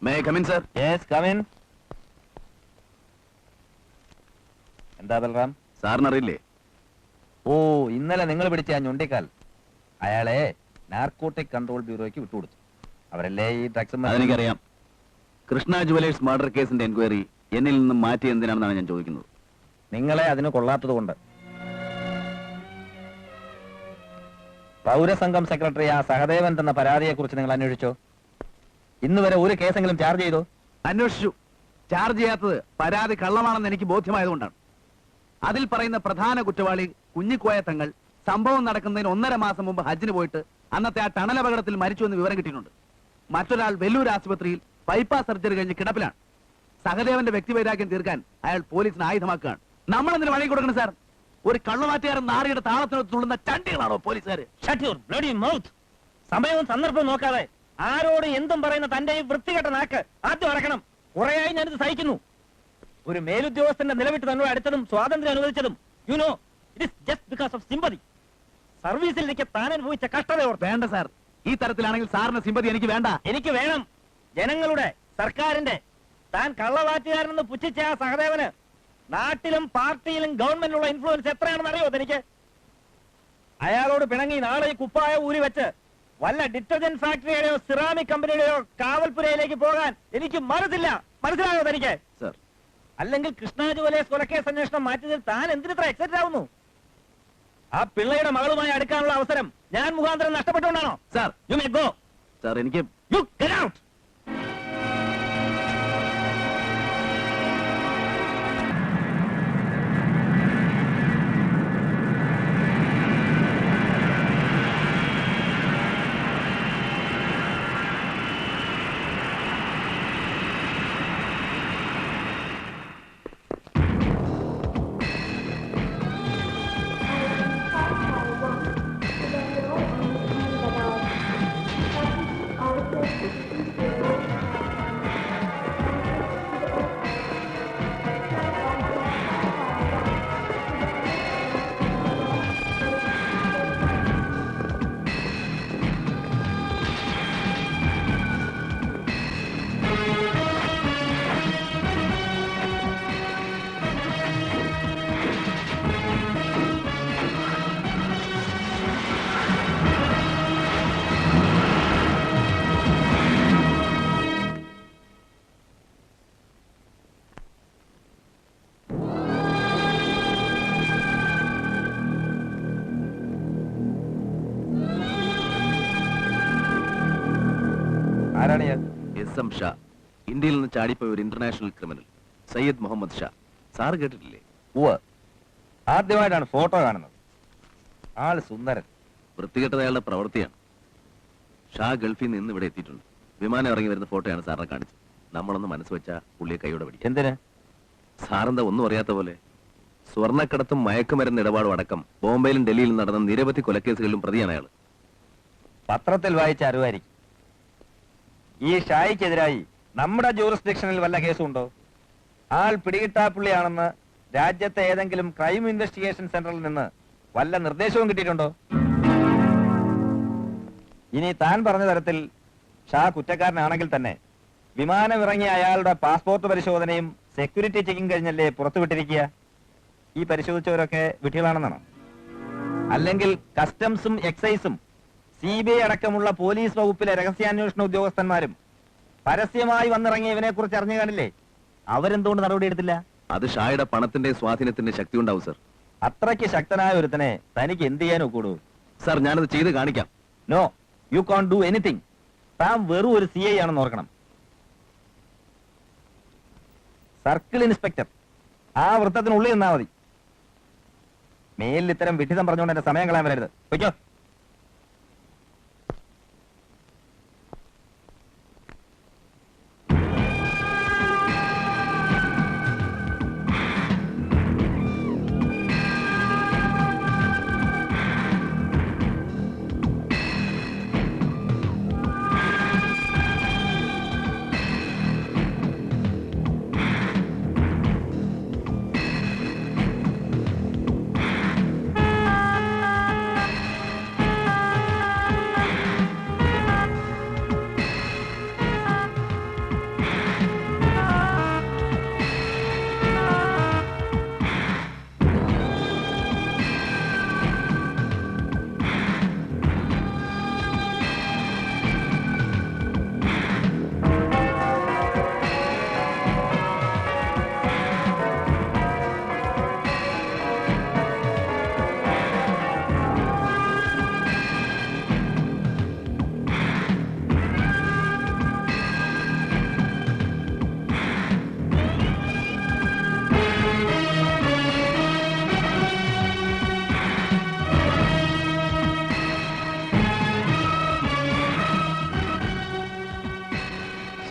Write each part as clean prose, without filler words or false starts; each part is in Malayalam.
May I come in, sir? Yes, come in. എന്താ ബൽറാം? സാറിനറിയില്ലേ? ഓ, ഇന്നലെ നിങ്ങൾ പിടിച്ച ആ ഞൊണ്ടിക്കാൽ അയാളെ നാർക്കോട്ടിക് കൺട്രോൾ ബ്യൂറോയ്ക്ക് വിട്ടുകൊടുത്തു. അവരല്ലേ ഈ ഡ്രഗ്സ്? അതെനിക്കറിയാം. കൃഷ്ണ ജുവലേഴ്സ് മർഡർ കേസിന്റെ എൻക്വയറി എന്നിൽ നിന്നും മാറ്റി എന്തിനാണെന്നാണ് ഞാൻ ചോദിക്കുന്നത്. നിങ്ങളെ അതിന് കൊള്ളാത്തത് കൊണ്ട്. പൗരസംഘം സെക്രട്ടറി ആ സഹദേവൻ എന്ന പരാതിയെ കുറിച്ച് നിങ്ങൾ അന്വേഷിച്ചോ? ഇന്ന് വരെ ഒരു കേസെങ്കിലും ചാർജ് ചെയ്തോ? അന്വേഷിച്ചു. ചാർജ് ചെയ്യാത്തത് പരാതി കള്ളമാണെന്ന് എനിക്ക് ബോധ്യമായതുകൊണ്ടാണ്. അതിൽ പറയുന്ന പ്രധാന കുറ്റവാളി കുഞ്ഞിക്കോയ തങ്ങൾ സംഭവം നടക്കുന്നതിന് 1.5 മാസം മുമ്പ് ഹജ്ജിന് പോയിട്ട് അന്നത്തെ ആ ടണൽ അപകടത്തിൽ മരിച്ചുവെന്ന് വിവരം കിട്ടിയിട്ടുണ്ട്. മറ്റൊരാൾ വെല്ലൂർ ആശുപത്രിയിൽ ബൈപ്പാസ് സർജറി കഴിഞ്ഞ് കിടപ്പിലാണ്. സഹദേവന്റെ വ്യക്തിവൈരാഗ്യം തീർക്കാൻ അയാൾ പോലീസിന് ആയുധമാക്കുകയാണ്. നമ്മളെന്തിന് വഴി കൊടുക്കണം സാർ? ഒരു കള്ളുമാറ്റുകാരൻ നാറിയുടെ താളത്തിനൊത്ത് തുള്ളുന്ന ചണ്ടികളാണോ പോലീസുകാർ? സമയവും സന്ദർഭവും നോക്കാതെ ആരോട് എന്തും പറയുന്ന തന്റെ ഈ വൃത്തികെട്ട നാക്ക് ആദ്യം അടക്കണം. കുറെയായി ഞാനിത് സഹിക്കുന്നു. ഒരു മേലുദ്യോഗസ്ഥന്റെ നിലവിട്ട് തന്നോട് അടുത്തതും സ്വാതന്ത്ര്യം അനുവദിച്ചതും it is just because of sympathy. സർവീസിൽ എനിക്ക് താൻ അനുഭവിച്ച കഷ്ടത ഓർത്ത്. വേണ്ട സാർ, ഈ തരത്തിലാണെങ്കിൽ സാറിന്റെ സിമ്പതി എനിക്ക് വേണ്ട. എനിക്ക് വേണം. ജനങ്ങളുടെ, സർക്കാരിന്റെ. താൻ കള്ളവാറ്റുകാരനെന്ന് പുച്ഛിച്ച ആ സഹദേവന് നാട്ടിലും പാർട്ടിയിലും ഗവൺമെന്റിലുള്ള ഇൻഫ്ലുവൻസ് എത്രയാണെന്ന് അറിയോ തനിക്ക്? അയാളോട് പിണങ്ങി നാളെ ഈ കുപ്പായ ഊരി വെച്ച് വല്ല ഡിറ്റർജന്റ് ഫാക്ടറിയുടെയോ സിറാമിക് കമ്പനിയുടെയോ കാവൽപുരയിലേക്ക് പോകാൻ എനിക്ക് മനസ്സില്ല. മനസ്സിലായോ തനിക്ക്? സർ, അല്ലെങ്കിൽ കൃഷ്ണ ജുവലേഴ്സ് കൊലക്കേസ് അന്വേഷണം മാറ്റിയതിൽ താൻ എന്തിനിത്ര എക്സൈറ്റഡ് ആവുന്നു? ആ പിള്ളയുടെ മകളുമായി അടുക്കാനുള്ള അവസരം ഞാൻ മുഖാന്തരം നഷ്ടപ്പെട്ടുകൊണ്ടാണോ? Sir, you may go. Sir, എനിക്ക് യു ഗെറ്റ് ഔട്ട്. ആരാണ് ഞാൻ? SM ഷാ. ഇന്ത്യയിൽ നിന്ന് ചാടിപ്പോയ ഒരു international criminal Syed Muhammad Shah. Sir കേട്ടിട്ടില്ലേ? ഉവ്വ്. ആദ്യമായിട്ടാണ് ഫോട്ടോ കാണുന്നത്. ആള് സുന്ദരൻ. വൃത്തികെട്ടത് അയാളുടെ പ്രവൃത്തിയാണ്. ഷാ ഗൾഫിൽ നിന്ന് ഇവിടെ എത്തിയിട്ടുണ്ട്. വിമാനം ഇറങ്ങി വരുന്ന ഫോട്ടോയാണ് സാറിനെ കാണിച്ചത്. നമ്മളൊന്ന് മനസ്സ് വെച്ചാ പുള്ളിയെ കൈയോടെ പിടിക്കും. എന്തിന്? സാറെന്താ ഒന്നും അറിയാത്ത പോലെ? സ്വർണ്ണക്കടത്തും മയക്കുമരുന്ന് ഇടപാടും അടക്കം ബോംബെയിലും ഡൽഹിയിലും നടന്ന നിരവധി കൊലക്കേസുകളിലും പ്രതിയാണ് അയാൾ. പത്രത്തിൽ വായിച്ച അറിവായിരിക്കും. ഈ ഷായിക്കെതിരായി നമ്മുടെ ജൂറിസ്ഡിക്ഷനിൽ വല്ല കേസുണ്ടോ? ആൾ പിടികിട്ടാപ്പുള്ളിയാണെന്ന് രാജ്യത്തെ ഏതെങ്കിലും ക്രൈം ഇൻവെസ്റ്റിഗേഷൻ സെന്ററിൽ നിന്ന് വല്ല നിർദ്ദേശവും കിട്ടിയിട്ടുണ്ടോ? ഇനി താൻ പറഞ്ഞ തരത്തിൽ ഷാ കുറ്റക്കാരനാണെങ്കിൽ തന്നെ വിമാനമിറങ്ങിയ അയാളുടെ പാസ്പോർട്ട് പരിശോധനയും സെക്യൂരിറ്റി ചെക്കിംഗ് കഴിഞ്ഞല്ലേ പുറത്തുവിട്ടിരിക്കുക? ഈ പരിശോധിച്ചവരൊക്കെ വിട്ടികളാണെന്നാണോ? അല്ലെങ്കിൽ കസ്റ്റംസും എക്സൈസും CBI അടക്കമുള്ള പോലീസ് വകുപ്പിലെ രഹസ്യാന്വേഷണ ഉദ്യോഗസ്ഥന്മാരും പരസ്യമായി വന്നിറങ്ങിയ ഇവനെ കുറിച്ച് അറിഞ്ഞു കാണില്ലേ? അവരെന്തുകൊണ്ട് നടപടിയെടുത്തില്ല? അത് ഷായുടെ പണത്തിന്റെ സ്വാധീനത്തിന്റെ ശക്തി ഉണ്ടാവും സർ. അത്രയ്ക്ക് ശക്തനായ ഒരുത്തനെ തനിക്ക് എന്ത് ചെയ്യാനോ കൂടൂ? സർ, ഞാനത് ചെയ്ത് കാണിക്കാം. No, you can't do anything. താൻ വെറും ഒരു CI ആണെന്ന് ഓർക്കണം. Circle inspector. ആ വൃത്തത്തിനുള്ളിൽ നിന്നാ മതി. മേലിൽ ഇത്തരം വിഡിതം പറഞ്ഞുകൊണ്ട് എന്റെ സമയം കളയാൻ വരരുത്. വയ്ക്കോ.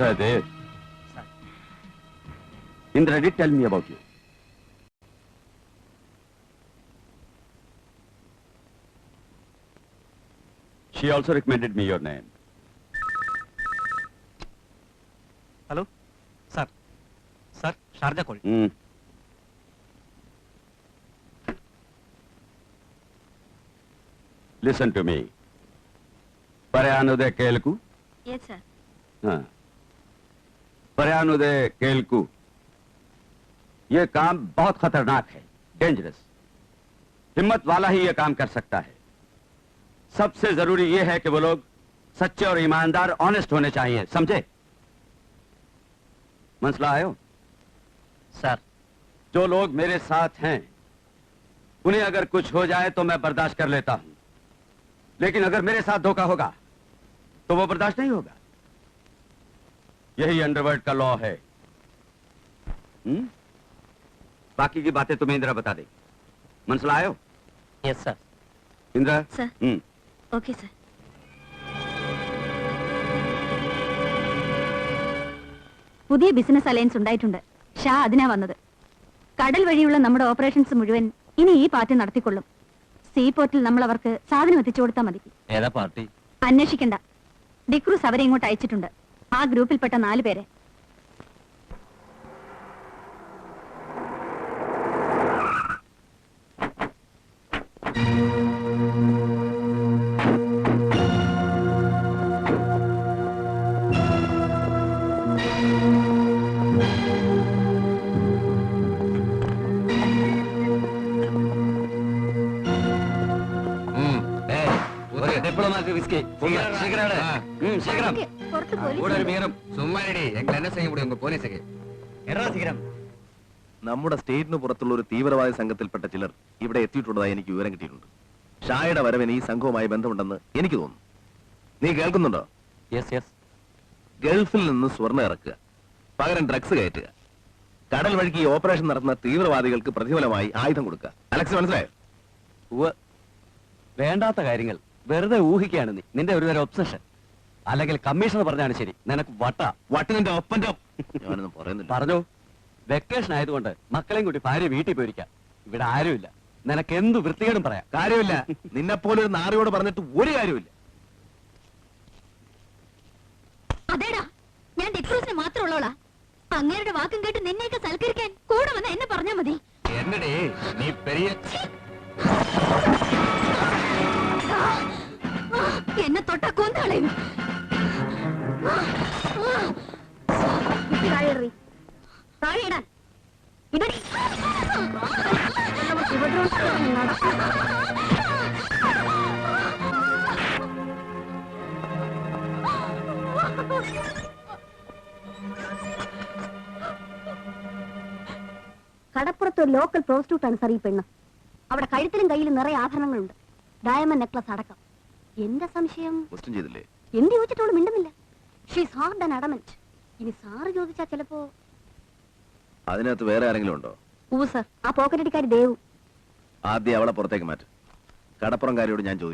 Sahadev. Indra did tell me about you. She also recommended me your name. Hello sir sir Sharjah call Hmm. Listen to me. Parayanudaya Kelku. Yes, sir. हाँ. Parayanudaya Kelku. ये काम बहुत खतरनाक है, डेंजरस। हिम्मत वाला ही ये काम कर सकता है। सबसे जरूरी ये है कि वो लोग सच्चे और ईमानदार, ऑनेस्ट होने चाहिए, समझे? मसला आयो? സാർ जो लोग मेरे साथ हैं, उन्हें अगर कुछ हो जाए तो मैं बर्दाश्त कर लेता हूं, लेकिन अगर मेरे साथ धोखा होगा तो वो बर्दाश्त नहीं होगा। यही अंडरवर्ल्ड का लॉ है। बाकी की बातें तुम्हें इंदिरा बता देगी। मनसला आयो? Yes sir Indira? Sir. हम्म। Okay, sir. പുതിയ ബിസിനസ് അലയൻസ് ഉണ്ടായിട്ടുണ്ട്. ഷാ അതിനാ വന്നത്. കടൽ വഴിയുള്ള നമ്മുടെ ഓപ്പറേഷൻസ് മുഴുവൻ ഇനി ഈ പാർട്ടി നടത്തിക്കൊള്ളും. സീ പോർട്ടിൽ നമ്മൾ അവർക്ക് സാധനം എത്തിച്ചു കൊടുത്താൽ മതി. ഏതാ പാർട്ടി? അന്വേഷിക്കണ്ട. ഡിക്രൂസ് അവരെ ഇങ്ങോട്ട് അയച്ചിട്ടുണ്ട്. ആ ഗ്രൂപ്പിൽപ്പെട്ട 4 പേരെ. டிப்ளமாக்கு விஸ்கி சீக்கிரம் പുറത്ത് கூட ஒரு மீரம் சும்மாடி எங்களை என்ன செய்ய முடியும் உங்க போலீஸுக்கு നമ്മുടെ സ്റ്റേറ്റിന് പുറത്തുള്ള ഒരു തീവ്രവാദി സംഘത്തിൽപ്പെട്ട ചിലർ ഇവിടെ എത്തിയിട്ടുള്ളതായി എനിക്ക് വിവരം കിട്ടിയിട്ടുണ്ട്. ഷായുടെ വരവിന് ഈ സംഘവുമായി ബന്ധമുണ്ടെന്ന് എനിക്ക് തോന്നുന്നു. നീ കേൾക്കുന്നുണ്ടോ? യെസ് യെസ് ഗൾഫിൽ നിന്ന് സ്വർണ്ണം ഇറക്കുക, പകരം ഡ്രഗ്സ് കയറ്റുക, കടൽ വഴിക്ക് ഈ ഓപ്പറേഷൻ നടത്തുന്ന തീവ്രവാദികൾക്ക് പ്രതിഫലമായി ആയുധം കൊടുക്കുക. അലക്സ് മനസ്സിലായോ? വേണ്ടാത്ത കാര്യങ്ങൾ വെറുതെ ഊഹിക്കുകയാണ് നീ. നിന്റെ ഒരു തരം ഒബ്സഷൻ. അല്ലെങ്കിൽ കമ്മീഷണർ പറഞ്ഞാണ് ശരി, നിനക്ക് വട്ടിന്റെ ഒപ്പന്റെ ഞാനൊന്നും പറയുന്നില്ല. പറഞ്ഞു. വെക്കേഷൻ ആയതുകൊണ്ട് മക്കളെയും കൂട്ടി ഭാര്യ വീട്ടിൽ പോയിരിക്കാം. ഇവിടെ ആരുമില്ല. നിനക്ക് എന്ത് വൃത്തികേടും പറയാം. കാര്യമില്ല. നിന്നെപ്പോലെ ഒരു നാറിയോട് പറഞ്ഞിട്ട് ഒരു കാര്യമില്ല. അതേടാ, ഞാൻ ഡിക്രൂസിന് മാത്രമുള്ളോളാ. അങ്ങേരുടെ വാക്കും കേട്ട് നിന്നെയൊക്കെ സൽക്കരിക്കാൻ കൂടെ വന്ന് എന്നെ പറഞ്ഞാ മതി. என்னடி நீ பெரிய എന്നെ തൊട്ട കൊന്നളയും. താഴെയിടാൻ ഇടടി. കടപ്പുറത്ത് ഒരു ലോക്കൽ പ്രോസ്റ്റിറ്റ്യൂട്ടാണ് സാർ ഈ പെണ്ണ്. അവിടെ കഴുത്തിലും കയ്യിലും നിറയെ ആഭരണങ്ങളുണ്ട്, ഡയമണ്ട് നെക്ലസ് അടക്കം. എന്റെ സംശയം ക്വസ്റ്റ്യൻ ചെയ്തില്ലേ? എന്ത് ചോദിച്ചിട്ടോളൂ മിണ്ടുന്നില്ല. She's hard and adamant. ഇനി സാറ് ചോദിച്ചാ ചിലപ്പോ. അതിനകത്ത് വേറെ ആരെങ്കിലും ഉണ്ടോ? സർ, ആ പോക്കറ്റടിക്കാരി ദേവു. ആദ്യം അവളെ പുറത്തേക്ക് മാറ്റും. കടപ്പുറംകാരിയോട് ഞാൻ ചോദിക്കും.